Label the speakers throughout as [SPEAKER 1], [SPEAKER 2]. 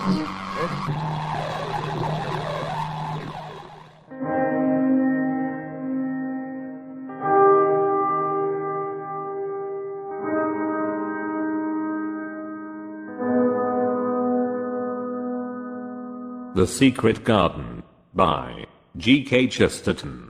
[SPEAKER 1] The Secret Garden by G.K. Chesterton.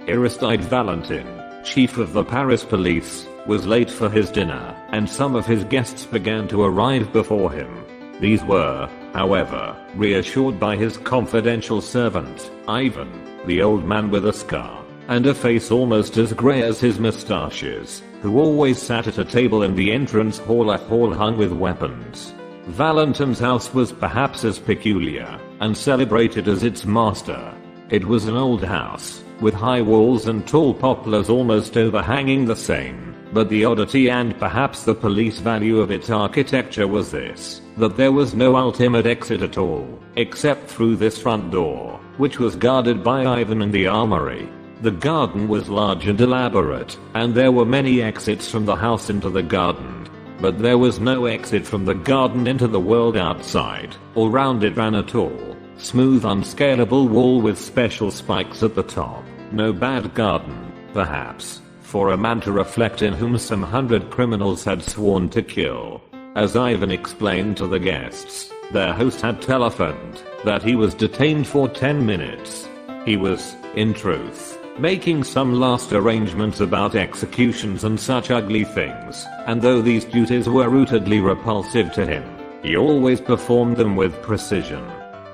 [SPEAKER 1] Aristide Valentin, chief of the Paris police, was late for his dinner, and some of his guests began to arrive before him. These were, however, reassured by his confidential servant, Ivan, the old man with a scar, and a face almost as grey as his moustaches, who always sat at a table in the entrance hall, a hall hung with weapons. Valentin's house was perhaps as peculiar and celebrated as its master. It was an old house, with high walls and tall poplars almost overhanging the Seine, but the oddity and perhaps the police value of its architecture was this, that there was no ultimate exit at all, except through this front door, which was guarded by Ivan and the armory. The garden was large and elaborate, and there were many exits from the house into the garden. But there was no exit from the garden into the world outside. All round it ran a tall, smooth, unscalable wall with special spikes at the top. No bad garden, perhaps, for a man to reflect in whom some 100 criminals had sworn to kill. As Ivan explained to the guests, their host had telephoned that he was detained for 10 minutes. He was, in truth, making some last arrangements about executions and such ugly things, and though these duties were rootedly repulsive to him, he always performed them with precision.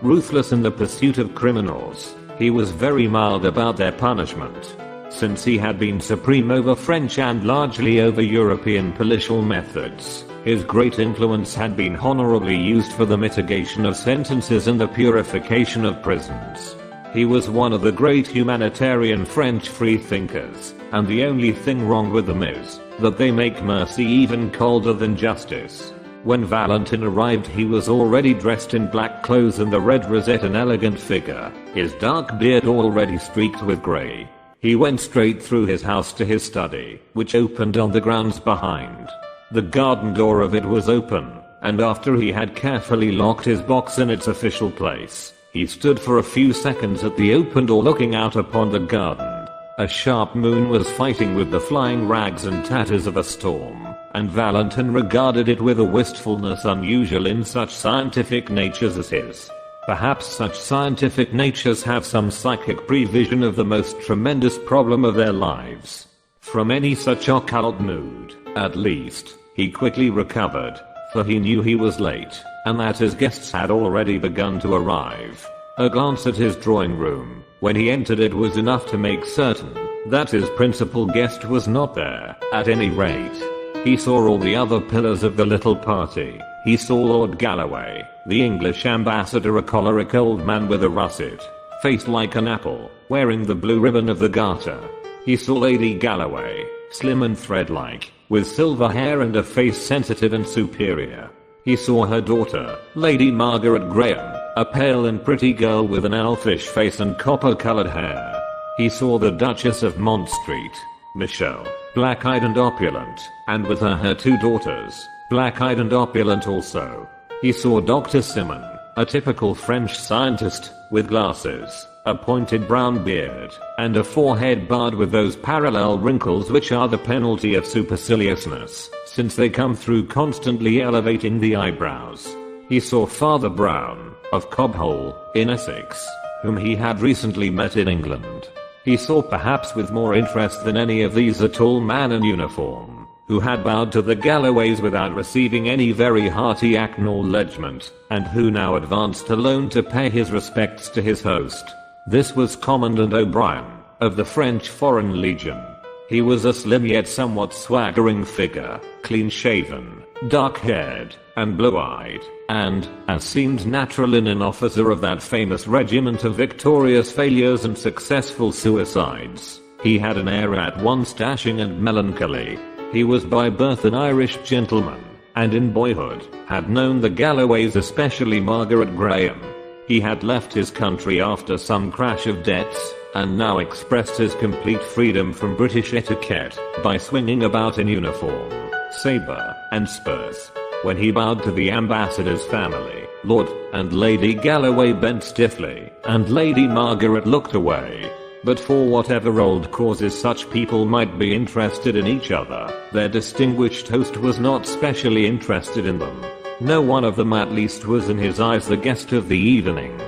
[SPEAKER 1] Ruthless in the pursuit of criminals, he was very mild about their punishment. Since he had been supreme over French and largely over European policial methods, his great influence had been honorably used for the mitigation of sentences and the purification of prisons. He was one of the great humanitarian French freethinkers, and the only thing wrong with them is that they make mercy even colder than justice. When Valentin arrived, he was already dressed in black clothes and the red rosette, an elegant figure, his dark beard already streaked with grey. He went straight through his house to his study, which opened on the grounds behind. The garden door of it was open, and after he had carefully locked his box in its official place, he stood for a few seconds at the open door looking out upon the garden. A sharp moon was fighting with the flying rags and tatters of a storm, and Valentin regarded it with a wistfulness unusual in such scientific natures as his. Perhaps such scientific natures have some psychic prevision of the most tremendous problem of their lives. From any such occult mood, at least, he quickly recovered, for he knew he was late, and that his guests had already begun to arrive. A glance at his drawing room, when he entered it, was enough to make certain that his principal guest was not there. At any rate, he saw all the other pillars of the little party. He saw Lord Galloway, the English ambassador, a choleric old man with a russet face like an apple, wearing the blue ribbon of the garter. He saw Lady Galloway, slim and thread-like, with silver hair and a face sensitive and superior. He saw her daughter, Lady Margaret Graham, a pale and pretty girl with an elfish face and copper-colored hair. He saw the Duchess of Montstreet, Michelle, black-eyed and opulent, and with her 2 daughters, black-eyed and opulent also. He saw Dr. Simon, a typical French scientist, with glasses, a pointed brown beard, and a forehead barred with those parallel wrinkles which are the penalty of superciliousness, since they come through constantly elevating the eyebrows. He saw Father Brown, of Cobhole, in Essex, whom he had recently met in England. He saw, perhaps with more interest than any of these, a tall man in uniform, who had bowed to the Galloways without receiving any very hearty acknowledgment, and who now advanced alone to pay his respects to his host. This was Commandant O'Brien, of the French Foreign Legion. He was a slim yet somewhat swaggering figure, clean-shaven, dark-haired, and blue-eyed, and, as seemed natural in an officer of that famous regiment of victorious failures and successful suicides, he had an air at once dashing and melancholy. He was by birth an Irish gentleman, and in boyhood had known the Galloways, especially Margaret Graham. He had left his country after some crash of debts, and now expressed his complete freedom from British etiquette by swinging about in uniform, saber, and spurs. When he bowed to the ambassador's family, Lord and Lady Galloway bent stiffly, and Lady Margaret looked away. But for whatever old causes such people might be interested in each other, their distinguished host was not specially interested in them. No one of them at least was in his eyes the guest of the evening.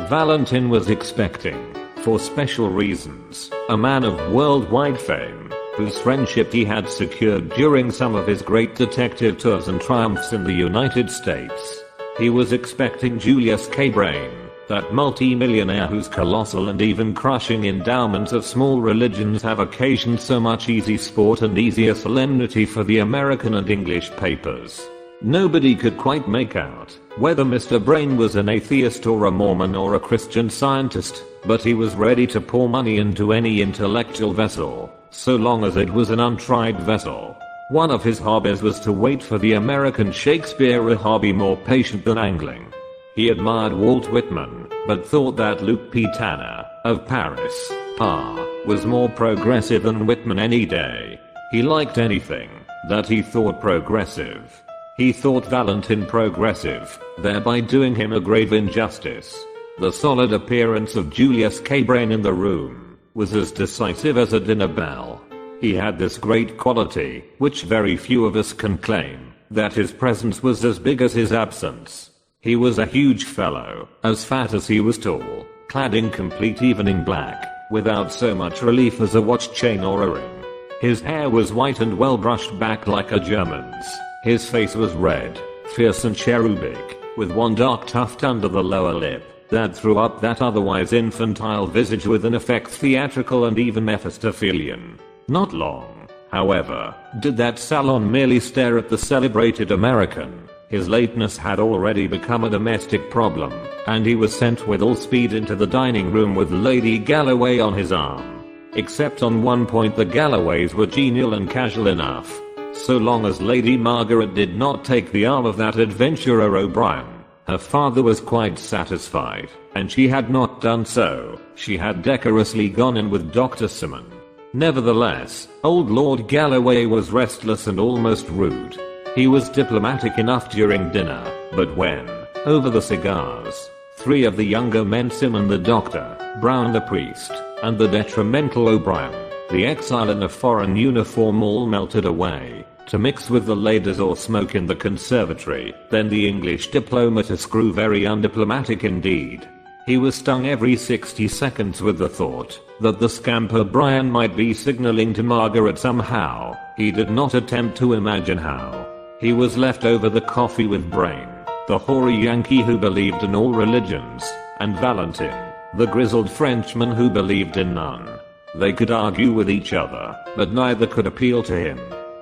[SPEAKER 1] Valentin was expecting, for special reasons, a man of worldwide fame, whose friendship he had secured during some of his great detective tours and triumphs in the United States. He was expecting Julius K. Brain, that multi-millionaire whose colossal and even crushing endowments of small religions have occasioned so much easy sport and easier solemnity for the American and English papers. Nobody could quite make out whether Mr. Brain was an atheist or a Mormon or a Christian Scientist, but he was ready to pour money into any intellectual vessel, so long as it was an untried vessel. One of his hobbies was to wait for the American Shakespeare, a hobby more patient than angling. He admired Walt Whitman, but thought that Luc P. Tanner, of Paris, Pa, was more progressive than Whitman any day. He liked anything that he thought progressive. He thought Valentin progressive, thereby doing him a grave injustice. The solid appearance of Julius K. Brain in the room was as decisive as a dinner bell. He had this great quality, which very few of us can claim, that his presence was as big as his absence. He was a huge fellow, as fat as he was tall, clad in complete evening black, without so much relief as a watch chain or a ring. His hair was white and well brushed back like a German's. His face was red, fierce and cherubic, with one dark tuft under the lower lip, that threw up that otherwise infantile visage with an effect theatrical and even Mephistophelian. Not long, however, did that salon merely stare at the celebrated American. His lateness had already become a domestic problem, and he was sent with all speed into the dining room with Lady Galloway on his arm. Except on one point, the Galloways were genial and casual enough. So long as Lady Margaret did not take the arm of that adventurer O'Brien, her father was quite satisfied, and she had not done so, she had decorously gone in with Dr. Simon. Nevertheless, old Lord Galloway was restless and almost rude. He was diplomatic enough during dinner, but when, over the cigars, three of the younger men, Simon the doctor, Brown the priest, and the detrimental O'Brien, the exile in a foreign uniform, all melted away, to mix with the ladies or smoke in the conservatory, then the English diplomatist grew very undiplomatic indeed. He was stung every 60 seconds with the thought that the scamp O'Brien might be signaling to Margaret somehow. He did not attempt to imagine how. He was left over the coffee with Brain, the hoary Yankee who believed in all religions, and Valentin, the grizzled Frenchman who believed in none. They could argue with each other, but neither could appeal to him.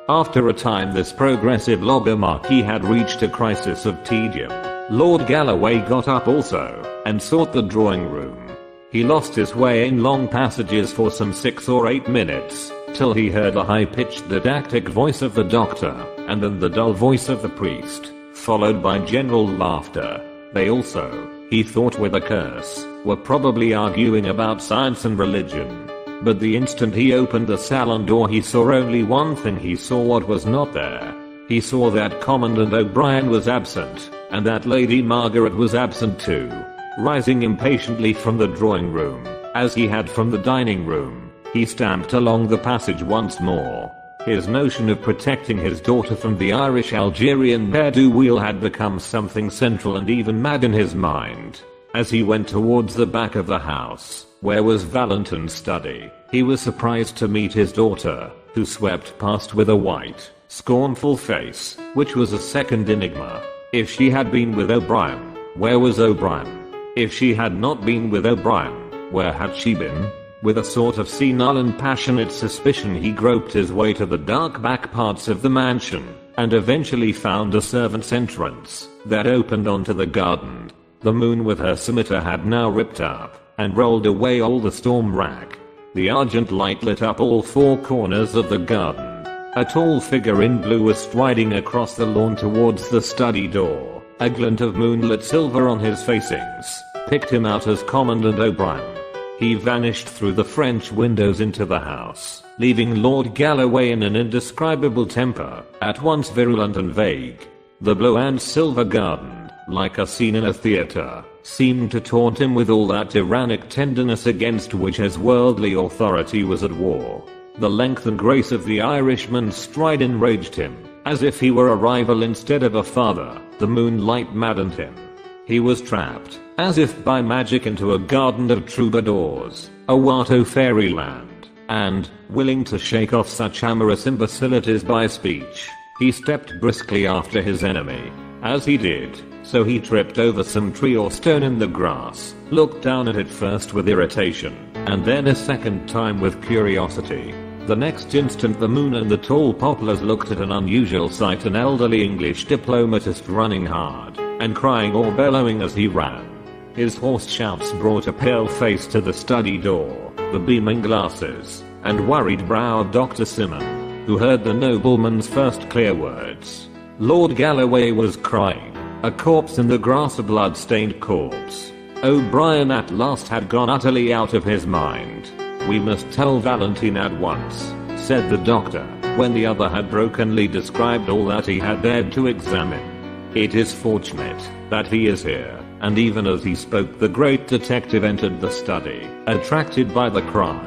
[SPEAKER 1] After a time, this progressive logomachy had reached a crisis of tedium. Lord Galloway got up also, and sought the drawing room. He lost his way in long passages for some 6 or 8 minutes, till he heard the high-pitched didactic voice of the doctor, and then the dull voice of the priest, followed by general laughter. They also, he thought with a curse, were probably arguing about science and religion. But the instant he opened the salon door, he saw only one thing. He saw what was not there. He saw that Commandant O'Brien was absent, and that Lady Margaret was absent too. Rising impatiently from the drawing room, as he had from the dining room, he stamped along the passage once more. His notion of protecting his daughter from the Irish-Algerian ne'er-do-weel had become something central and even mad in his mind. As he went towards the back of the house, where was Valentin's study, he was surprised to meet his daughter, who swept past with a white, scornful face, which was a second enigma. If she had been with O'Brien, where was O'Brien? If she had not been with O'Brien, where had she been? With a sort of senile and passionate suspicion, he groped his way to the dark back parts of the mansion, and eventually found a servant's entrance that opened onto the garden. The moon with her scimitar had now ripped up and rolled away all the storm wrack. The argent light lit up all 4 corners of the garden. A tall figure in blue was striding across the lawn towards the study door. A glint of moonlit silver on his facings picked him out as Commandant O'Brien. He vanished through the French windows into the house, leaving Lord Galloway in an indescribable temper, at once virulent and vague. The blue and silver garden, like a scene in a theatre, seemed to taunt him with all that tyrannic tenderness against which his worldly authority was at war. The length and grace of the Irishman's stride enraged him, as if he were a rival instead of a father. The moonlight maddened him. He was trapped, as if by magic, into a garden of troubadours, a Watteau fairyland, and, willing to shake off such amorous imbecilities by speech, he stepped briskly after his enemy. As he did so, he tripped over some tree or stone in the grass, looked down at it first with irritation, and then a second time with curiosity. The next instant the moon and the tall poplars looked at an unusual sight: an elderly English diplomatist running hard, and crying or bellowing as he ran. His hoarse shouts brought a pale face to the study door, the beaming glasses, and worried brow of Dr. Simon, who heard the nobleman's first clear words. Lord Galloway was crying. A corpse in the grass, a blood-stained corpse. O'Brien at last had gone utterly out of his mind. "We must tell Valentine at once," said the doctor, when the other had brokenly described all that he had dared to examine. "It is fortunate that he is here." And even as he spoke, the great detective entered the study, attracted by the cry.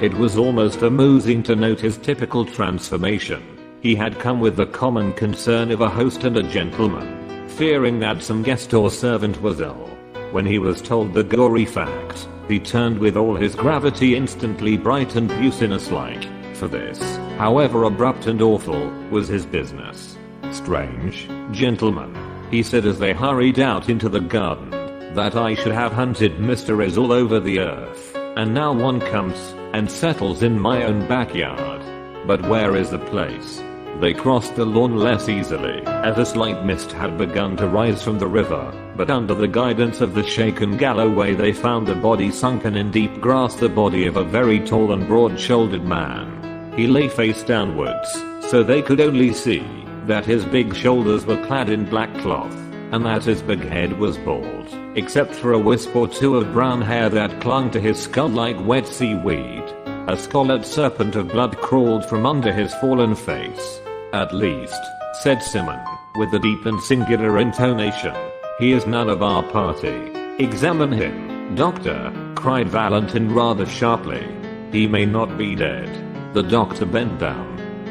[SPEAKER 1] It was almost amusing to note his typical transformation. He had come with the common concern of a host and a gentleman, fearing that some guest or servant was ill. When he was told the gory fact, he turned with all his gravity, instantly bright and business-like, for this, however abrupt and awful, was his business. "Strange, gentlemen," he said as they hurried out into the garden, "that I should have hunted mysteries all over the earth, and now one comes and settles in my own backyard. But where is the place?" They crossed the lawn less easily, as a slight mist had begun to rise from the river, but under the guidance of the shaken Galloway they found the body sunken in deep grass, the body of a very tall and broad-shouldered man. He lay face downwards, so they could only see that his big shoulders were clad in black cloth, and that his big head was bald, except for a wisp or two of brown hair that clung to his skull like wet seaweed. A scarlet serpent of blood crawled from under his fallen face. "At least," said Simon, with a deep and singular intonation, "he is none of our party." "Examine him, doctor," cried Valentine rather sharply. "He may not be dead." The doctor bent down.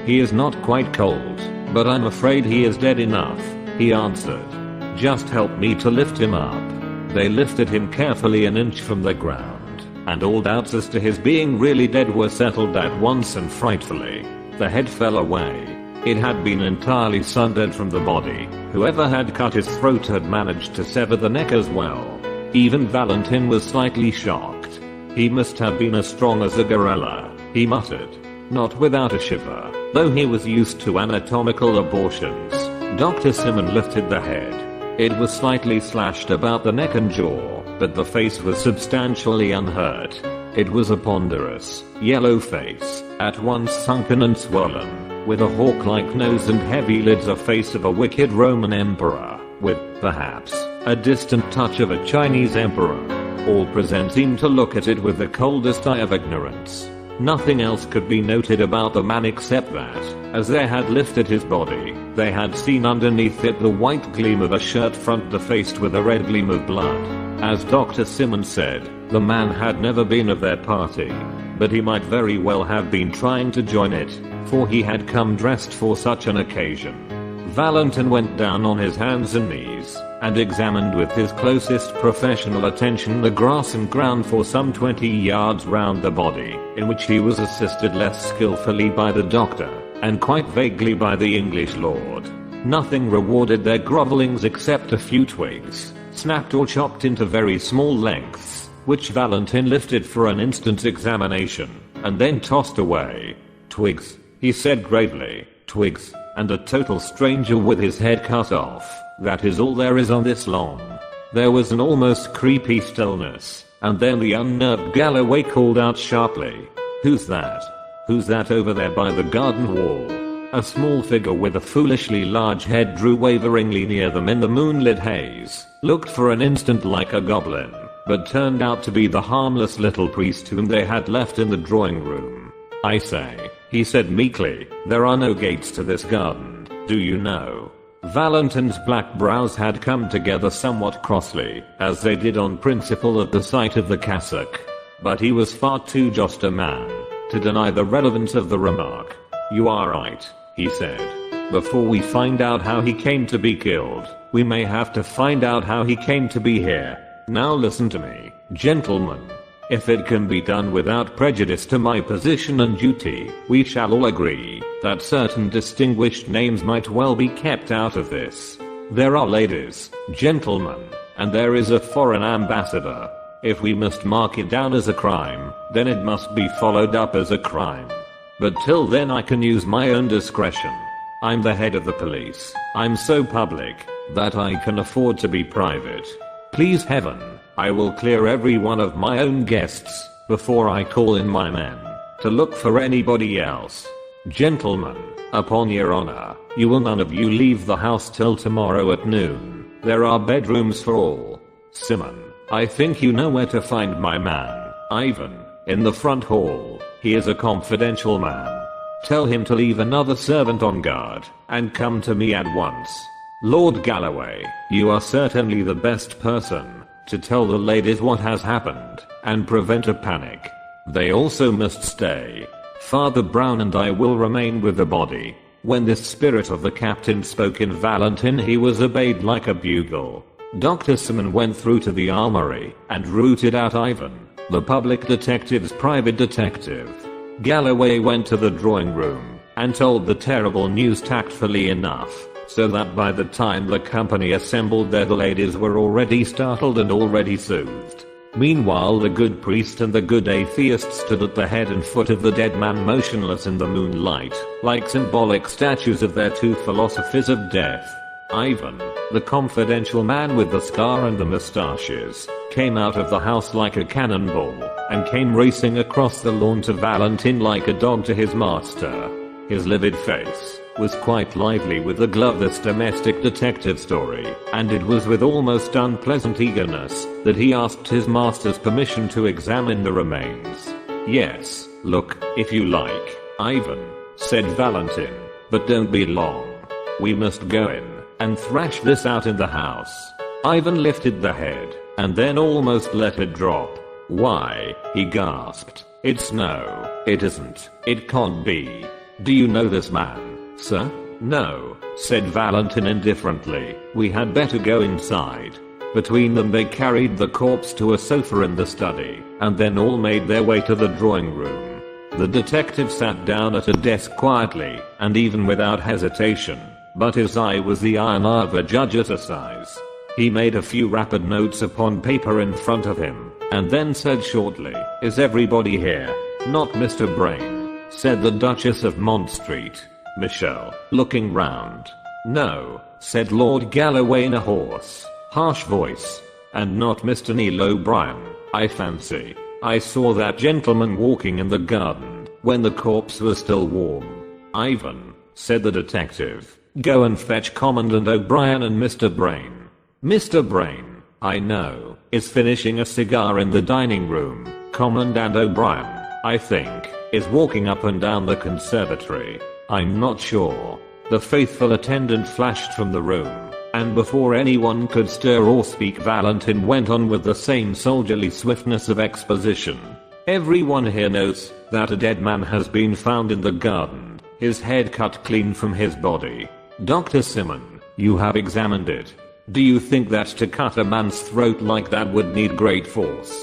[SPEAKER 1] "He is not quite cold, but I'm afraid he is dead enough," he answered. "Just help me to lift him up." They lifted him carefully an inch from the ground, and all doubts as to his being really dead were settled at once and frightfully. The head fell away. It had been entirely sundered from the body. Whoever had cut his throat had managed to sever the neck as well. Even Valentine was slightly shocked. "He must have been as strong as a gorilla," he muttered, not without a shiver, though he was used to anatomical abortions. Dr. Simon lifted the head. It was slightly slashed about the neck and jaw, but the face was substantially unhurt. It was a ponderous, yellow face, at once sunken and swollen, with a hawk-like nose and heavy lids, a face of a wicked Roman emperor, with, perhaps, a distant touch of a Chinese emperor. All present seemed to look at it with the coldest eye of ignorance. Nothing else could be noted about the man except that, as they had lifted his body, they had seen underneath it the white gleam of a shirt front defaced with a red gleam of blood. As Dr. Simon said, the man had never been of their party, but he might very well have been trying to join it, for he had come dressed for such an occasion. Valentine went down on his hands and knees, and examined with his closest professional attention the grass and ground for some 20 yards round the body, in which he was assisted less skillfully by the doctor, and quite vaguely by the English lord. Nothing rewarded their grovellings except a few twigs, snapped or chopped into very small lengths, which Valentine lifted for an instant's examination, and then tossed away. "Twigs," he said gravely, "twigs, and a total stranger with his head cut off. That is all there is on this lawn." There was an almost creepy stillness, and then the unnerved Galloway called out sharply, "Who's that? Who's that over there by the garden wall?" A small figure with a foolishly large head drew waveringly near them in the moonlit haze, looked for an instant like a goblin, but turned out to be the harmless little priest whom they had left in the drawing room. "I say," he said meekly, "there are no gates to this garden, do you know?" Valentin's black brows had come together somewhat crossly, as they did on principle at the sight of the cassock. But he was far too just a man to deny the relevance of the remark. "You are right," he said. "Before we find out how he came to be killed, we may have to find out how he came to be here. Now listen to me, gentlemen. If it can be done without prejudice to my position and duty, we shall all agree that certain distinguished names might well be kept out of this. There are ladies, gentlemen, and there is a foreign ambassador. If we must mark it down as a crime, then it must be followed up as a crime. But till then I can use my own discretion. I'm the head of the police. I'm so public that I can afford to be private. Please heaven, I will clear every one of my own guests before I call in my men to look for anybody else. Gentlemen, upon your honor, you will none of you leave the house till tomorrow at noon. There are bedrooms for all. Simon, I think you know where to find my man, Ivan, in the front hall. He is a confidential man. Tell him to leave another servant on guard and come to me at once. Lord Galloway, you are certainly the best person to tell the ladies what has happened and prevent a panic. They also must stay. Father Brown and I will remain with the body." When this spirit of the captain spoke in Valentin, he was obeyed like a bugle. Dr. Simon went through to the armory and rooted out Ivan, the public detective's private detective. Galloway went to the drawing room and told the terrible news tactfully enough, so that by the time the company assembled there the ladies were already startled and already soothed. Meanwhile the good priest and the good atheist stood at the head and foot of the dead man motionless in the moonlight, like symbolic statues of their two philosophies of death. Ivan, the confidential man with the scar and the moustaches, came out of the house like a cannonball, and came racing across the lawn to Valentin like a dog to his master. His livid face was quite lively with the glow of this domestic detective story, and it was with almost unpleasant eagerness that he asked his master's permission to examine the remains. "Yes, look, if you like, Ivan," said Valentin, "but don't be long. We must go in and thrash this out in the house." Ivan lifted the head, and then almost let it drop. "Why," he gasped, "it's no, it isn't, it can't be. Do you know this man, sir?" "No," said Valentin indifferently, "we had better go inside." Between them they carried the corpse to a sofa in the study, and then all made their way to the drawing room. The detective sat down at a desk quietly, and even without hesitation, but his eye was the iron eye of a judge at assize. He made a few rapid notes upon paper in front of him, and then said shortly, "Is everybody here?" "Not Mr. Brain," said the Duchess of Mont Street. Michelle, looking round. "No," said Lord Galloway in a hoarse, harsh voice. "And not Mr. Neil O'Brien, I fancy. I saw that gentleman walking in the garden when the corpse was still warm." "Ivan," said the detective, "go and fetch Commandant O'Brien and Mr. Brain. Mr. Brain, I know, is finishing a cigar in the dining room. Commandant O'Brien, I think, is walking up and down the conservatory. I'm not sure." The faithful attendant flashed from the room, and before anyone could stir or speak, Valentin went on with the same soldierly swiftness of exposition. "Everyone here knows that a dead man has been found in the garden, his head cut clean from his body. Dr. Simon, you have examined it. Do you think that to cut a man's throat like that would need great force?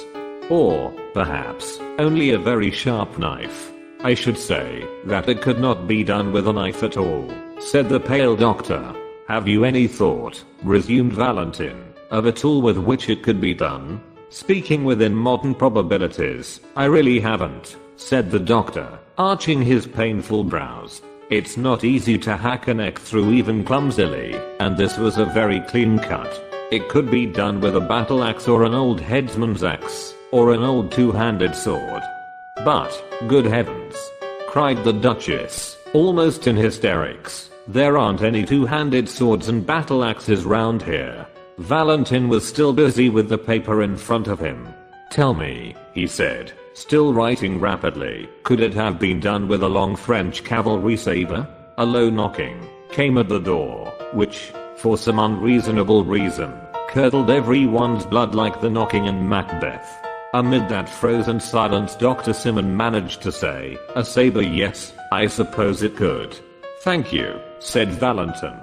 [SPEAKER 1] Or, perhaps, only a very sharp knife? I should say that it could not be done with a knife at all," said the pale doctor. "Have you any thought," resumed Valentin, "of a tool with which it could be done?" "Speaking within modern probabilities, I really haven't," said the doctor, arching his painful brows. "It's not easy to hack a neck through even clumsily, and this was a very clean cut. It could be done with a battle axe or an old headsman's axe, or an old two-handed sword. But, good heavens," cried the Duchess, almost in hysterics, "there aren't any two-handed swords and battle axes round here. Valentin was still busy with the paper in front of him. Tell me, he said, still writing rapidly, could it have been done with a long French cavalry saber? A low knocking came at the door, which, for some unreasonable reason, curdled everyone's blood like the knocking in Macbeth. Amid that frozen silence, Dr. Simon managed to say, a saber, yes, I suppose it could. Thank you, said Valentin.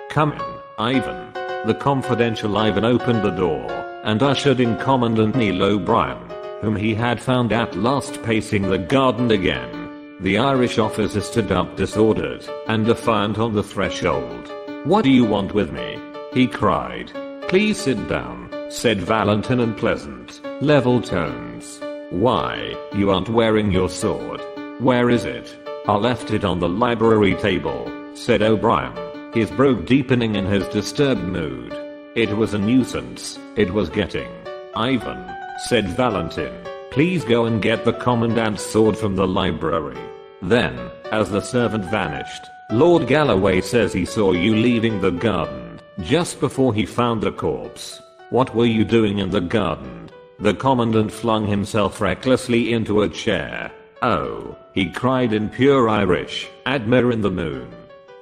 [SPEAKER 1] Come in, Ivan. The confidential Ivan opened the door and ushered in Commandant Neil O'Brien, whom he had found at last pacing the garden again. The Irish officer stood up disordered and defiant on the threshold. What do you want with me? He cried. Please sit down, said Valentin in pleasant, level tones. Why, you aren't wearing your sword. Where is it? I left it on the library table, said O'Brien, his brow deepening in his disturbed mood. It was a nuisance, it was getting. Ivan, said Valentin, please go and get the commandant's sword from the library. Then, as the servant vanished, Lord Galloway says he saw you leaving the garden just before he found the corpse. What were you doing in the garden? The commandant flung himself recklessly into a chair. Oh, he cried in pure Irish, admiring the moon.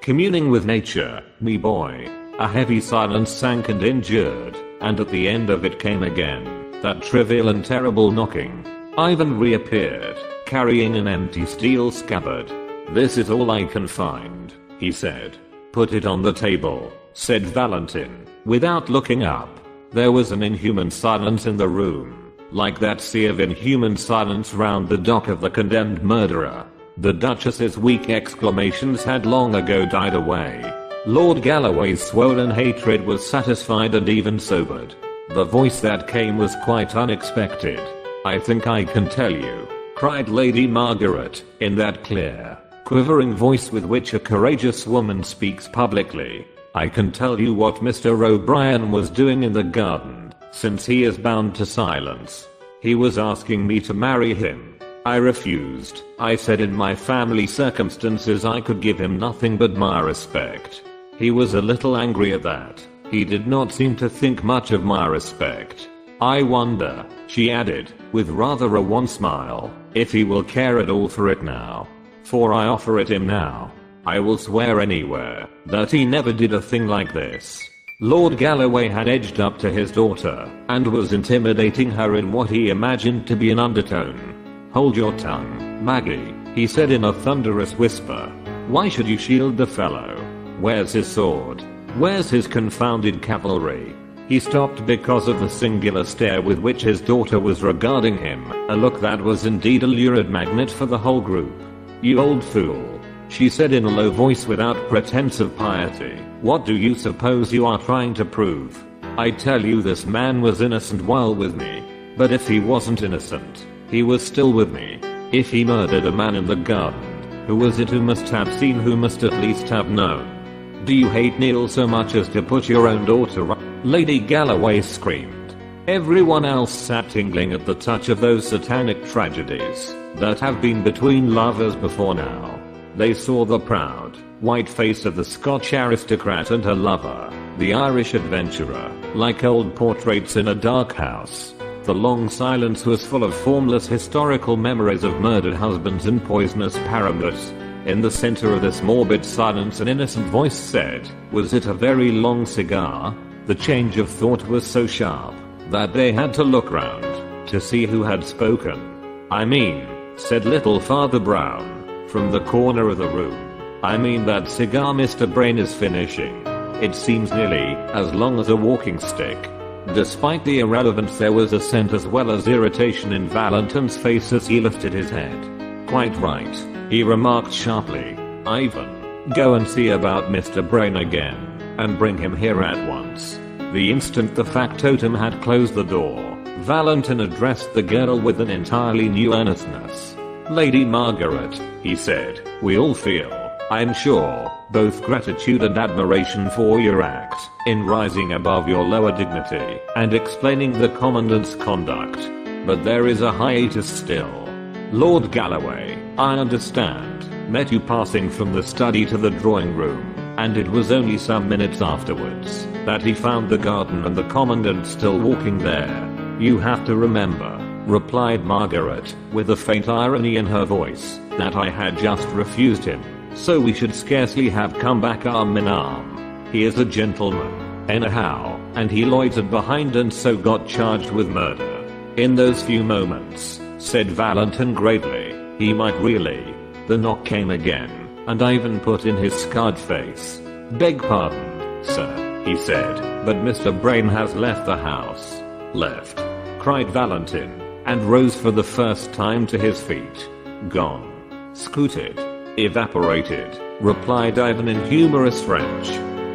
[SPEAKER 1] Communing with nature, me boy. A heavy silence sank and endured, and at the end of it came again that trivial and terrible knocking. Ivan reappeared, carrying an empty steel scabbard. This is all I can find, he said. Put it on the table, said Valentin, without looking up. There was an inhuman silence in the room, like that sea of inhuman silence round the dock of the condemned murderer. The Duchess's weak exclamations had long ago died away. Lord Galloway's swollen hatred was satisfied and even sobered. The voice that came was quite unexpected. I think I can tell you, cried Lady Margaret, in that clear, quivering voice with which a courageous woman speaks publicly. I can tell you what Mr. O'Brien was doing in the garden, since he is bound to silence. He was asking me to marry him. I refused. I said in my family circumstances I could give him nothing but my respect. He was a little angry at that. He did not seem to think much of my respect. I wonder, she added, with rather a wan smile, if he will care at all for it now. For I offer it him now. I will swear anywhere that he never did a thing like this. Lord Galloway had edged up to his daughter and was intimidating her in what he imagined to be an undertone. Hold your tongue, Maggie, he said in a thunderous whisper. Why should you shield the fellow? Where's his sword? Where's his confounded cavalry? He stopped because of the singular stare with which his daughter was regarding him, a look that was indeed a lurid magnet for the whole group. You old fool, she said in a low voice without pretense of piety. What do you suppose you are trying to prove? I tell you this man was innocent while with me. But if he wasn't innocent, he was still with me. If he murdered a man in the garden, who was it who must have seen, who must at least have known? Do you hate Neil so much as to put your own daughter up? Lady Galloway screamed. Everyone else sat tingling at the touch of those satanic tragedies that have been between lovers before now. They saw the proud, white face of the Scotch aristocrat and her lover, the Irish adventurer, like old portraits in a dark house. The long silence was full of formless historical memories of murdered husbands and poisonous paramours. In the center of this morbid silence an innocent voice said, was it a very long cigar? The change of thought was so sharp that they had to look round to see who had spoken. I mean, said little Father Brown, from the corner of the room. I mean that cigar Mr. Brain is finishing. It seems nearly as long as a walking stick. Despite the irrelevance there was assent as well as irritation in Valentin's face as he lifted his head. Quite right, he remarked sharply. Ivan, go and see about Mr. Brain again, and bring him here at once. The instant the factotum had closed the door, Valentin addressed the girl with an entirely new earnestness. Lady Margaret, he said, we all feel, I'm sure, both gratitude and admiration for your act in rising above your lower dignity and explaining the commandant's conduct. But there is a hiatus still. Lord Galloway, I understand, met you passing from the study to the drawing room, and it was only some minutes afterwards that he found the garden and the commandant still walking there. You have to remember, replied Margaret, with a faint irony in her voice, that I had just refused him, so we should scarcely have come back arm in arm. He is a gentleman, anyhow, and he loitered behind and so got charged with murder. In those few moments, said Valentin gravely, he might really. The knock came again, and Ivan put in his scarred face. Beg pardon, sir, he said, but Mr. Brain has left the house. Left? Cried Valentin, and rose for the first time to his feet. Gone. Scooted. Evaporated, replied Ivan in humorous French.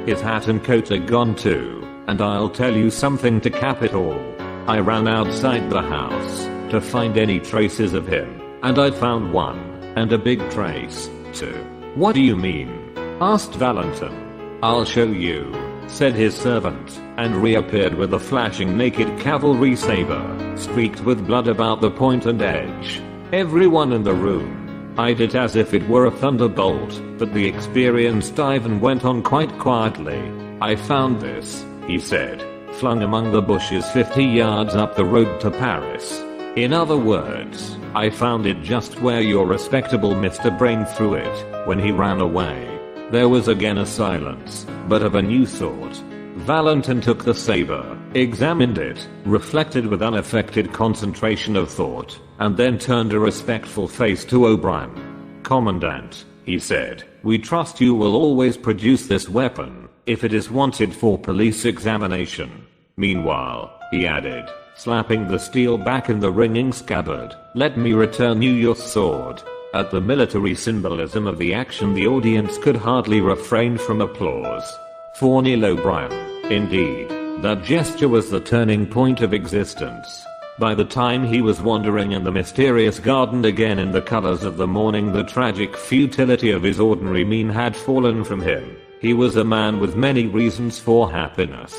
[SPEAKER 1] His hat and coat are gone too, and I'll tell you something to cap it all. I ran outside the house to find any traces of him, and I found one, and a big trace, too. What do you mean? Asked Valentin. I'll show you, said his servant, and reappeared with a flashing naked cavalry saber, streaked with blood about the point and edge. Everyone in the room eyed it as if it were a thunderbolt, but the experienced Ivan went on quite quietly. I found this, he said, flung among the bushes 50 yards up the road to Paris. In other words, I found it just where your respectable Mr. Brain threw it, when he ran away. There was again a silence, but of a new sort. Valentin took the saber, examined it, reflected with unaffected concentration of thought, and then turned a respectful face to O'Brien. Commandant, he said, we trust you will always produce this weapon, if it is wanted for police examination. Meanwhile, he added, slapping the steel back in the ringing scabbard, let me return you your sword. At the military symbolism of the action, the audience could hardly refrain from applause. For Neil O'Brien, indeed, that gesture was the turning point of existence. By the time he was wandering in the mysterious garden again in the colors of the morning, the tragic futility of his ordinary mien had fallen from him. He was a man with many reasons for happiness.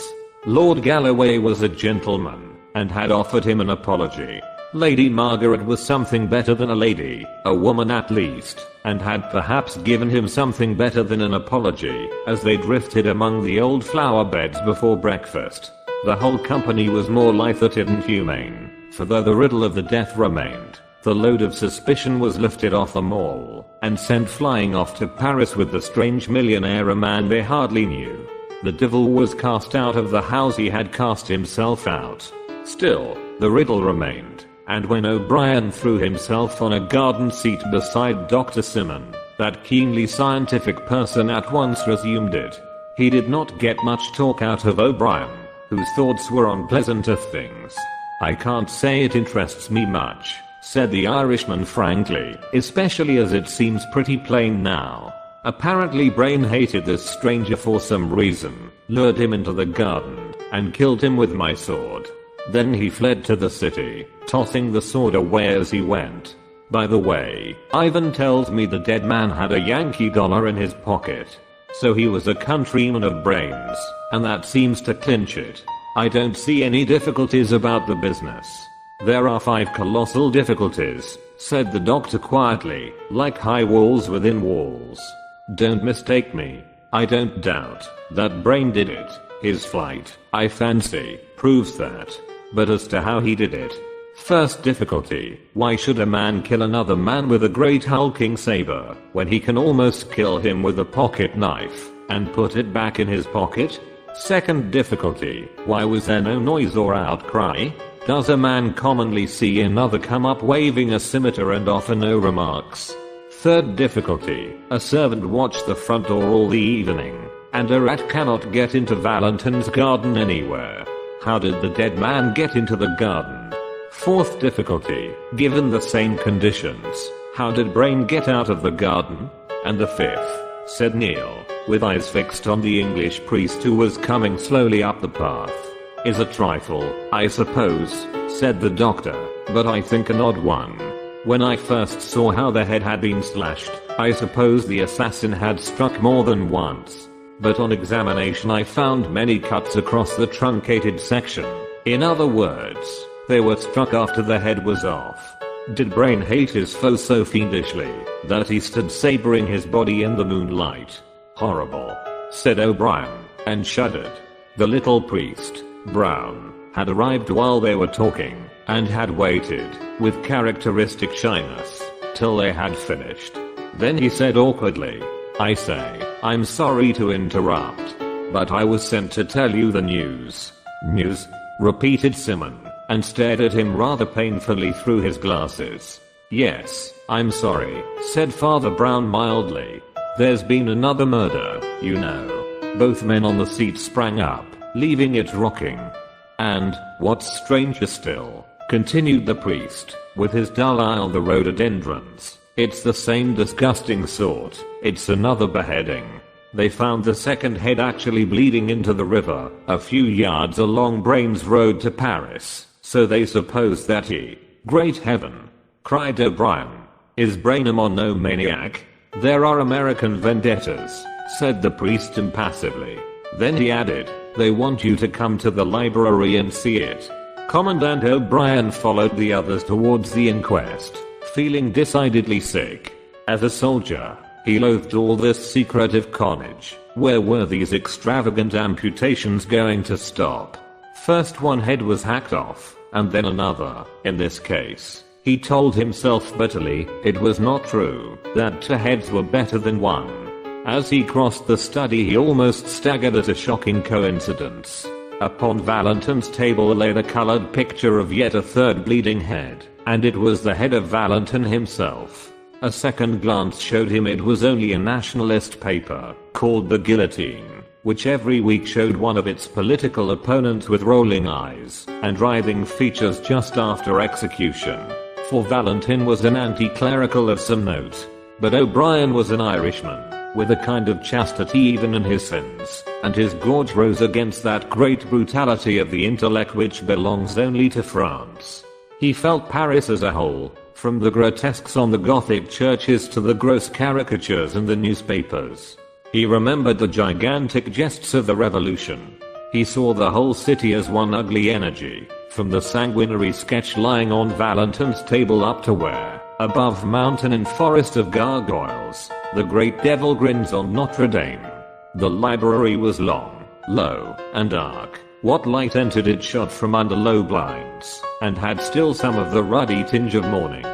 [SPEAKER 1] Lord Galloway was a gentleman, and had offered him an apology. Lady Margaret was something better than a lady, a woman at least, and had perhaps given him something better than an apology, as they drifted among the old flower beds before breakfast. The whole company was more light-hearted and humane, for though the riddle of the death remained, the load of suspicion was lifted off them all, and sent flying off to Paris with the strange millionaire, a man they hardly knew. The devil was cast out of the house he had cast himself out. Still, the riddle remained, and when O'Brien threw himself on a garden seat beside Dr. Simon, that keenly scientific person at once resumed it. He did not get much talk out of O'Brien, whose thoughts were on pleasanter things. I can't say it interests me much, said the Irishman frankly, especially as it seems pretty plain now. Apparently Brain hated this stranger for some reason, lured him into the garden, and killed him with my sword. Then he fled to the city, tossing the sword away as he went. By the way, Ivan tells me the dead man had a Yankee dollar in his pocket. So he was a countryman of Brain's, and that seems to clinch it. I don't see any difficulties about the business. There are 5 colossal difficulties, said the doctor quietly, like high walls within walls. Don't mistake me. I don't doubt that Brain did it. His flight, I fancy, proves that. But as to how he did it. First difficulty, why should a man kill another man with a great hulking saber, when he can almost kill him with a pocket knife, and put it back in his pocket? Second difficulty, why was there no noise or outcry? Does a man commonly see another come up waving a scimitar and offer no remarks? Third difficulty, a servant watched the front door all the evening, and a rat cannot get into Valentin's garden anywhere. How did the dead man get into the garden? Fourth difficulty, given the same conditions, how did Brain get out of the garden? And the fifth, said Neil, with eyes fixed on the English priest who was coming slowly up the path, is a trifle, I suppose, said the doctor, but I think an odd one. When I first saw how the head had been slashed, I suppose the assassin had struck more than once. But on examination I found many cuts across the truncated section. In other words, they were struck after the head was off. Did Brain hate his foe so fiendishly that he stood sabering his body in the moonlight? Horrible, said O'Brien, and shuddered. The little priest, Brown, had arrived while they were talking, and had waited, with characteristic shyness, till they had finished. Then he said awkwardly, "I say, I'm sorry to interrupt, but I was sent to tell you the news." "News?" repeated Simon, and stared at him rather painfully through his glasses. "Yes, I'm sorry," said Father Brown mildly. "There's been another murder, you know." Both men on the seat sprang up, leaving it rocking. "And, what's stranger still," continued the priest, with his dull eye on the rhododendrons, "it's the same disgusting sort. It's another beheading. They found the second head actually bleeding into the river, a few yards along Brain's road to Paris, so they suppose that he—" "Great heaven!" cried O'Brien. "Is Brain a monomaniac?" "There are American vendettas," said the priest impassively. Then he added, "They want you to come to the library and see it." Commandant O'Brien followed the others towards the inquest, feeling decidedly sick. As a soldier, he loathed all this secretive carnage. Where were these extravagant amputations going to stop? First one head was hacked off, and then another. In this case, he told himself bitterly, it was not true that two heads were better than one. As he crossed the study, he almost staggered at a shocking coincidence. Upon Valentin's table lay the colored picture of yet a third bleeding head, and it was the head of Valentin himself. A second glance showed him it was only a nationalist paper, called The Guillotine, which every week showed one of its political opponents with rolling eyes and writhing features just after execution. For Valentin was an anti-clerical of some note, but O'Brien was an Irishman, with a kind of chastity even in his sins, and his gorge rose against that great brutality of the intellect which belongs only to France. He felt Paris as a whole, from the grotesques on the Gothic churches to the gross caricatures in the newspapers. He remembered the gigantic jests of the Revolution. He saw the whole city as one ugly energy, from the sanguinary sketch lying on Valentin's table up to where, above mountain and forest of gargoyles, the great devil grins on Notre Dame. The library was long, low, and dark. What light entered it shot from under low blinds, and had still some of the ruddy tinge of morning.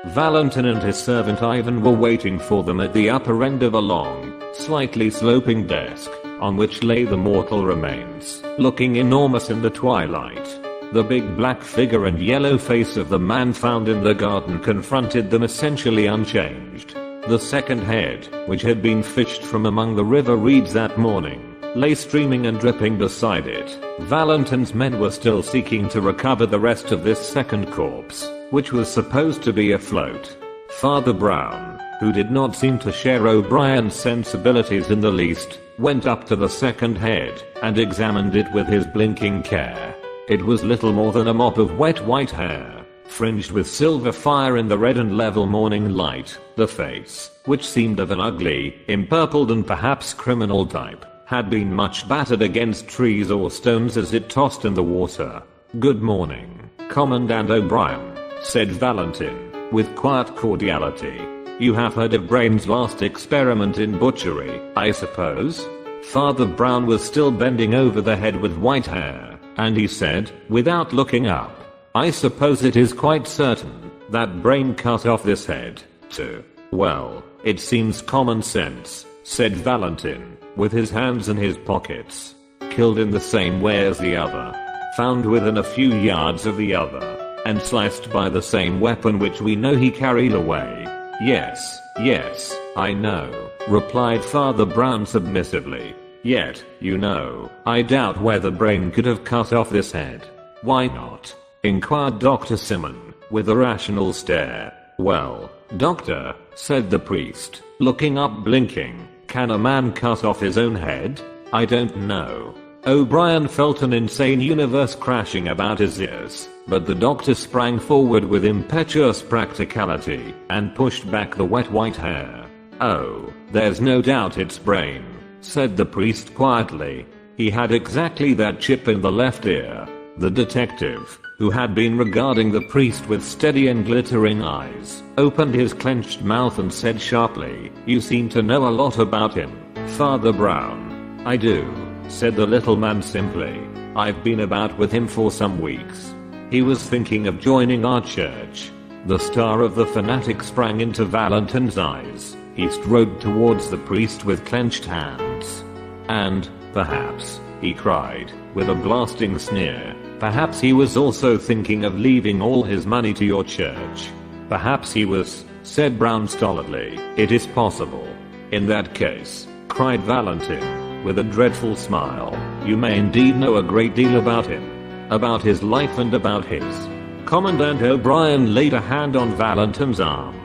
[SPEAKER 1] Valentin and his servant Ivan were waiting for them at the upper end of a long, slightly sloping desk, on which lay the mortal remains, looking enormous in the twilight. The big black figure and yellow face of the man found in the garden confronted them essentially unchanged. The second head, which had been fished from among the river reeds that morning, lay streaming and dripping beside it. Valentin's men were still seeking to recover the rest of this second corpse, which was supposed to be afloat. Father Brown, who did not seem to share O'Brien's sensibilities in the least, went up to the second head and examined it with his blinking care. It was little more than a mop of wet white hair, fringed with silver fire in the red and level morning light. The face, which seemed of an ugly, empurpled and perhaps criminal type, had been much battered against trees or stones as it tossed in the water. "Good morning, Commandant O'Brien," said Valentin, with quiet cordiality. "You have heard of Brain's last experiment in butchery, I suppose?" Father Brown was still bending over the head with white hair, and he said, without looking up, "I suppose it is quite certain that Brain cut off this head, too." "Well, it seems common sense," said Valentin, with his hands in his pockets. "Killed in the same way as the other. Found within a few yards of the other. And sliced by the same weapon which we know he carried away." Yes, I know," replied Father Brown submissively. "Yet, you know, I doubt whether Brain could have cut off this head." "Why not?" inquired Dr. Simon, with a rational stare. "Well, doctor," said the priest, looking up blinking, "can a man cut off his own head? I don't know." O'Brien felt an insane universe crashing about his ears, but the doctor sprang forward with impetuous practicality, and pushed back the wet white hair. "Oh, there's no doubt it's Brain," said the priest quietly. He had exactly that chip in the left ear. The detective, who had been regarding the priest with steady and glittering eyes, opened his clenched mouth and said sharply, "You seem to know a lot about him, Father Brown." "I do," said the little man simply. I've been about with him for some weeks. He was thinking of joining our church. The star of the fanatic sprang into Valentin's eyes. He strode towards the priest with clenched hands. And, perhaps, he cried, with a blasting sneer, perhaps he was also thinking of leaving all his money to your church. Perhaps he was, said Brown stolidly. It is possible. In that case, cried Valentin, with a dreadful smile, you may indeed know a great deal about him. About his life and about his. Commandant O'Brien laid a hand on Valentin's arm.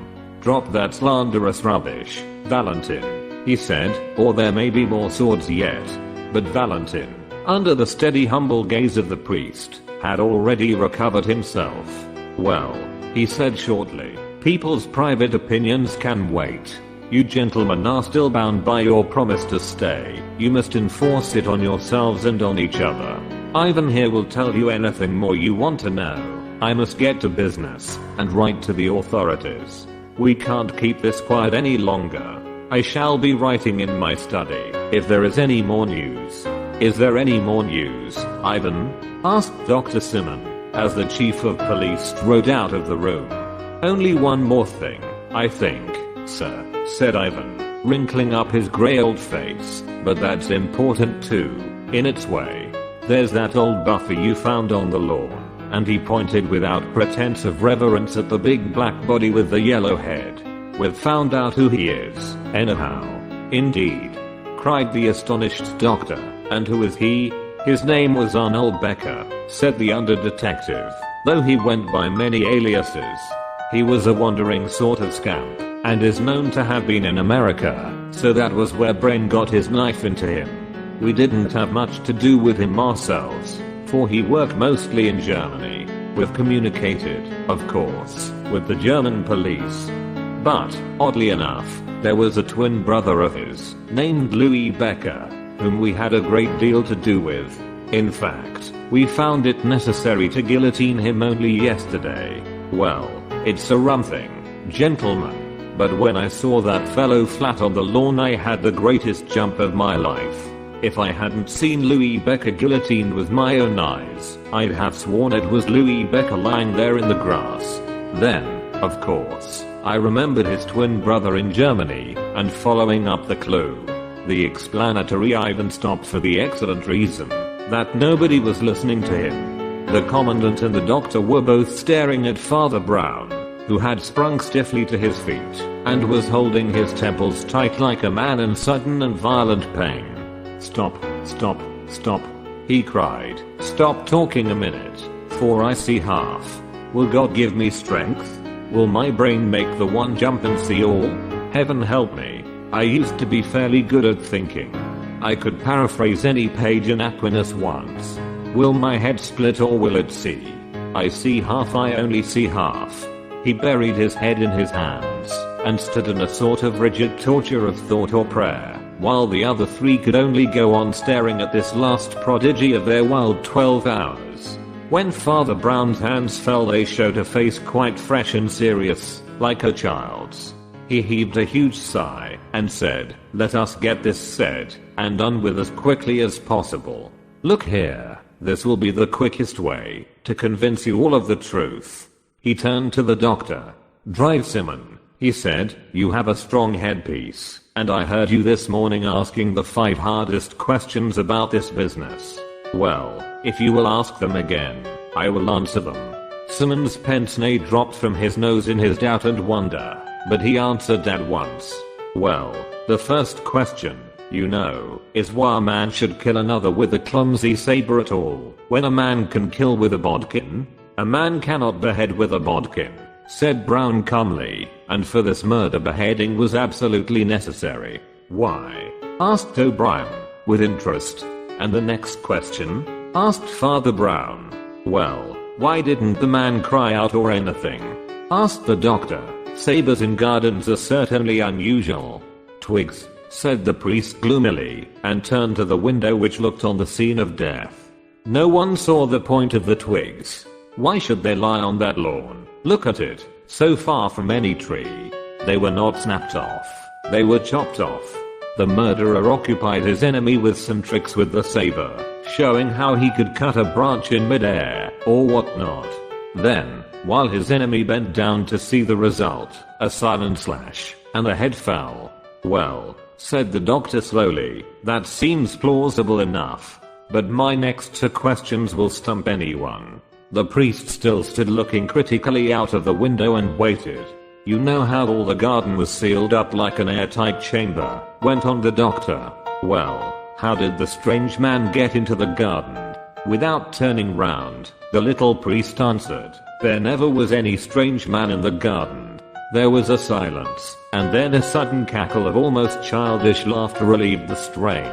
[SPEAKER 1] Drop that slanderous rubbish, Valentin, he said, or there may be more swords yet. But Valentin, under the steady humble gaze of the priest, had already recovered himself. Well, he said shortly, people's private opinions can wait. You gentlemen are still bound by your promise to stay. You must enforce it on yourselves and on each other. Ivan here will tell you anything more you want to know. I must get to business and write to the authorities. We can't keep this quiet any longer. I shall be writing in my study if there is any more news. Is there any more news, Ivan? Asked Dr. Simon, as the chief of police strode out of the room. Only one more thing, I think, sir, said Ivan, wrinkling up his grey old face, but that's important too, in its way. There's that old buffer you found on the lawn. And he pointed without pretense of reverence at the big black body with the yellow head. We've found out who he is, anyhow. Indeed, cried the astonished doctor. And who is he? His name was Arnold Becker, said the under-detective, though he went by many aliases. He was a wandering sort of scamp, and is known to have been in America, so that was where Brain got his knife into him. We didn't have much to do with him ourselves, for he worked mostly in Germany. We've communicated, of course, with the German police. But, oddly enough, there was a twin brother of his, named Louis Becker, whom we had a great deal to do with. In fact, we found it necessary to guillotine him only yesterday. Well, it's a rum thing, gentlemen. But when I saw that fellow flat on the lawn I had the greatest jump of my life. If I hadn't seen Louis Becker guillotined with my own eyes, I'd have sworn it was Louis Becker lying there in the grass. Then, of course, I remembered his twin brother in Germany, and following up the clue. The explanatory Ivan stopped for the excellent reason that nobody was listening to him. The commandant and the doctor were both staring at Father Brown, who had sprung stiffly to his feet, and was holding his temples tight like a man in sudden and violent pain. Stop, stop, stop, he cried. Stop talking a minute, for I see half. Will God give me strength? Will my brain make the one jump and see all? Heaven help me. I used to be fairly good at thinking. I could paraphrase any page in Aquinas once. Will my head split or will it see? I see half, I only see half. He buried his head in his hands, and stood in a sort of rigid torture of thought or prayer, while the other three could only go on staring at this last prodigy of their wild 12 hours. When Father Brown's hands fell they showed a face quite fresh and serious, like a child's. He heaved a huge sigh, and said, let us get this said and done with as quickly as possible. Look here, this will be the quickest way to convince you all of the truth. He turned to the doctor. Drive, Simon, he said, you have a strong headpiece, and I heard you this morning asking the 5 hardest questions about this business. Well, if you will ask them again, I will answer them. Simon's pince-nez dropped from his nose in his doubt and wonder, but he answered at once. Well, the first question, you know, is why a man should kill another with a clumsy saber at all, when a man can kill with a bodkin? A man cannot behead with a bodkin, said Brown calmly, and for this murder beheading was absolutely necessary. Why? Asked O'Brien, with interest. And the next question? Asked Father Brown. Well, why didn't the man cry out or anything? Asked the doctor. Sabers in gardens are certainly unusual. Twigs, said the priest gloomily, and turned to the window which looked on the scene of death. No one saw the point of the twigs. Why should they lie on that lawn? Look at it, so far from any tree. They were not snapped off. They were chopped off. The murderer occupied his enemy with some tricks with the saber, showing how he could cut a branch in midair, or whatnot. Then, while his enemy bent down to see the result, a silent slash, and the head fell. "Well," said the doctor slowly, "that seems plausible enough. But my next two questions will stump anyone." The priest still stood looking critically out of the window and waited. "You know how all the garden was sealed up like an airtight chamber," went on the doctor. "Well, how did the strange man get into the garden?" Without turning round, the little priest answered, "There never was any strange man in the garden." There was a silence, and then a sudden cackle of almost childish laughter relieved the strain.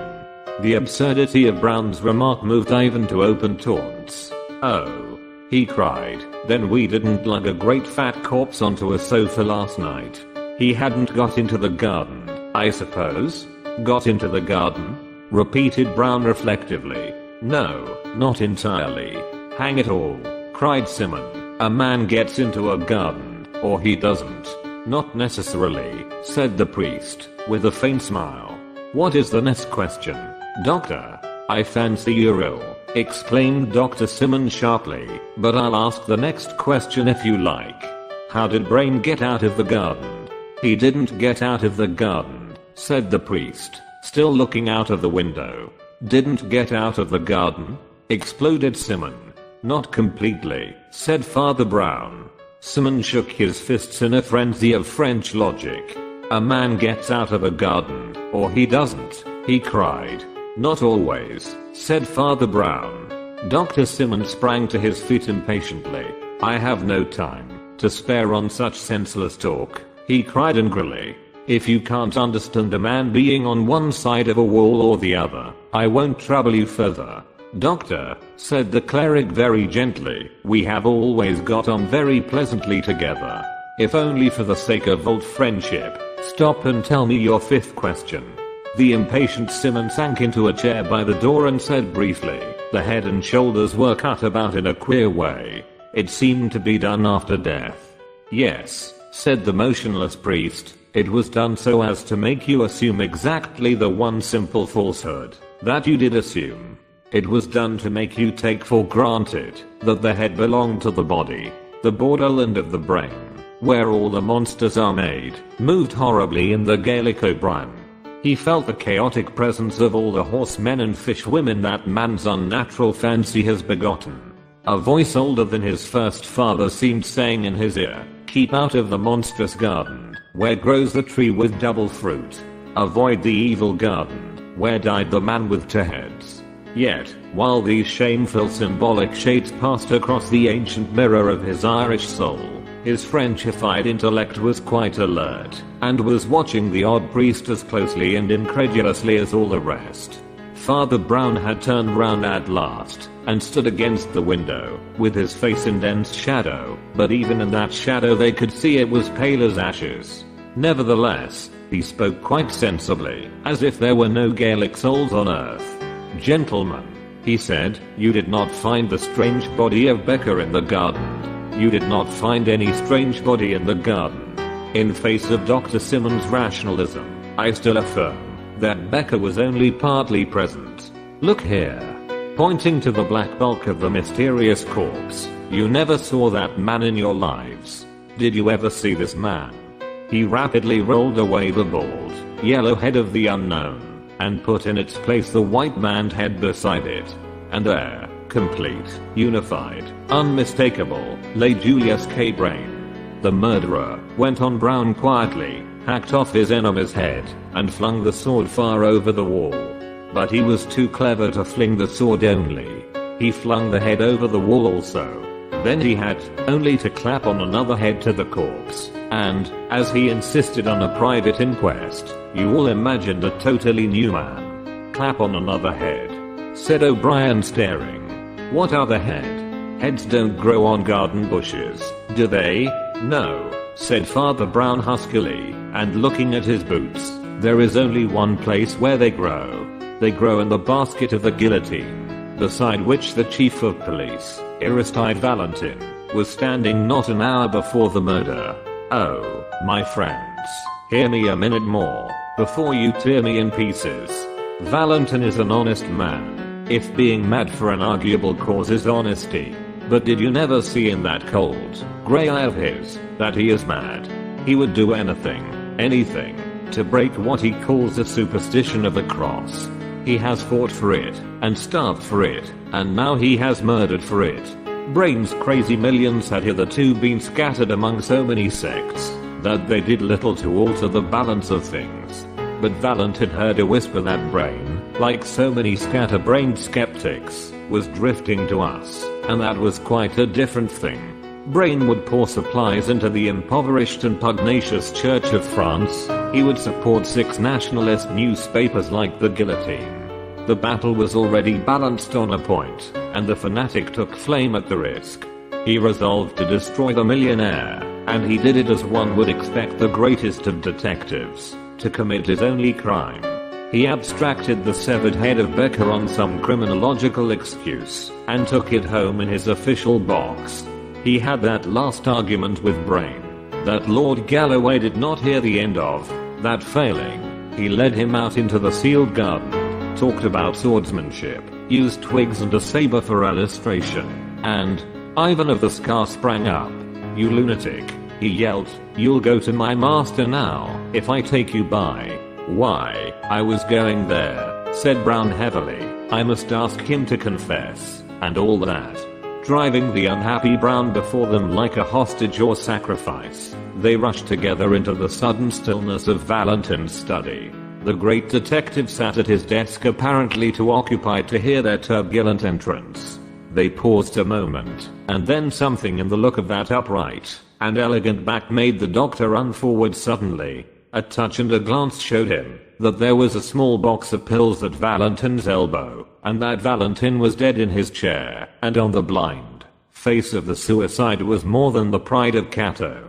[SPEAKER 1] The absurdity of Brown's remark moved Ivan to open taunts. "Oh," he cried, "then we didn't lug a great fat corpse onto a sofa last night. He hadn't got into the garden, I suppose?" "Got into the garden?" repeated Brown reflectively. "No, not entirely." "Hang it all," cried Simon. "A man gets into a garden, or he doesn't." "Not necessarily," said the priest, with a faint smile. "What is the next question, Doctor?" "I fancy you're ill," exclaimed Dr. Simmons sharply, "but I'll ask the next question if you like. How did Brain get out of the garden?" "He didn't get out of the garden," said the priest, still looking out of the window. "Didn't get out of the garden?" exploded Simon. "Not completely," said Father Brown. Simon shook his fists in a frenzy of French logic. "A man gets out of a garden, or he doesn't," he cried. "Not always," said Father Brown. Dr. Simmons sprang to his feet impatiently. "I have no time to spare on such senseless talk," he cried angrily. "If you can't understand a man being on one side of a wall or the other, I won't trouble you further." "Doctor," said the cleric very gently, "we have always got on very pleasantly together. If only for the sake of old friendship, stop and tell me your fifth question." The impatient Simon sank into a chair by the door and said briefly, "The head and shoulders were cut about in a queer way. It seemed to be done after death." "Yes," said the motionless priest, "it was done so as to make you assume exactly the one simple falsehood that you did assume. It was done to make you take for granted that the head belonged to the body. The borderland of the brain, where all the monsters are made, moved horribly in the Gaelic O'Brien. He felt the chaotic presence of all the horsemen and fishwomen that man's unnatural fancy has begotten. A voice older than his first father seemed saying in his ear, 'Keep out of the monstrous garden, where grows the tree with double fruit. Avoid the evil garden, where died the man with two heads.' Yet, while these shameful symbolic shades passed across the ancient mirror of his Irish soul, his Frenchified intellect was quite alert, and was watching the odd priest as closely and incredulously as all the rest. Father Brown had turned round at last, and stood against the window, with his face in dense shadow, but even in that shadow they could see it was pale as ashes. Nevertheless, he spoke quite sensibly, as if there were no Gaelic souls on earth. "Gentlemen," he said, "you did not find the strange body of Becca in the garden. You did not find any strange body in the garden. In face of Dr. Simmons' rationalism, I still affirm that Becca was only partly present. Look here." Pointing to the black bulk of the mysterious corpse, "You never saw that man in your lives. Did you ever see this man?" He rapidly rolled away the bald, yellow head of the unknown, and put in its place the white maned head beside it. And there, complete, unified, unmistakable, lay Julius K. Brain. "The murderer," went on Brown quietly, "hacked off his enemy's head, and flung the sword far over the wall. But he was too clever to fling the sword only. He flung the head over the wall also. Then he had only to clap on another head to the corpse, and, as he insisted on a private inquest, you all imagined a totally new man. Clap on another head," said O'Brien staring. "What other head? Heads don't grow on garden bushes, do they?" "No," said Father Brown huskily, and looking at his boots, "there is only one place where they grow. They grow in the basket of the guillotine, beside which the chief of police, Aristide Valentin, was standing not an hour before the murder. Oh, my friends, hear me a minute more. before you tear me in pieces. Valentin is an honest man. If being mad for an arguable cause is honesty. But did you never see in that cold, grey eye of his, that he is mad? He would do anything, to break what he calls the superstition of the cross. He has fought for it, and starved for it, and now he has murdered for it. Brain's crazy millions had hitherto been scattered among so many sects, that they did little to alter the balance of things. But Valentin heard a whisper that Brain, like so many scatterbrained skeptics, was drifting to us, and that was quite a different thing. Brain would pour supplies into the impoverished and pugnacious Church of France. He would support 6 nationalist newspapers like the Guillotine. The battle was already balanced on a point, and the fanatic took flame at the risk. He resolved to destroy the millionaire, and he did it as one would expect the greatest of detectives to commit his only crime. He abstracted the severed head of Becker on some criminological excuse, and took it home in his official box. He had that last argument with Brain that Lord Galloway did not hear the end of. That failing, he led him out into the sealed garden, talked about swordsmanship, used twigs and a saber for illustration, and Ivan of the Scar sprang up. "You lunatic," he yelled, "you'll go to my master now, if I take you by." "Why, I was going there," said Brown heavily. "I must ask him to confess, and all that." Driving the unhappy Brown before them like a hostage or sacrifice, they rushed together into the sudden stillness of Valentin's study. The great detective sat at his desk, apparently too occupied to hear their turbulent entrance. They paused a moment, and then something in the look of that upright and elegant back made the doctor run forward suddenly. A touch and a glance showed him that there was a small box of pills at Valentin's elbow, and that Valentin was dead in his chair, and on the blind face of the suicide was more than the pride of Cato.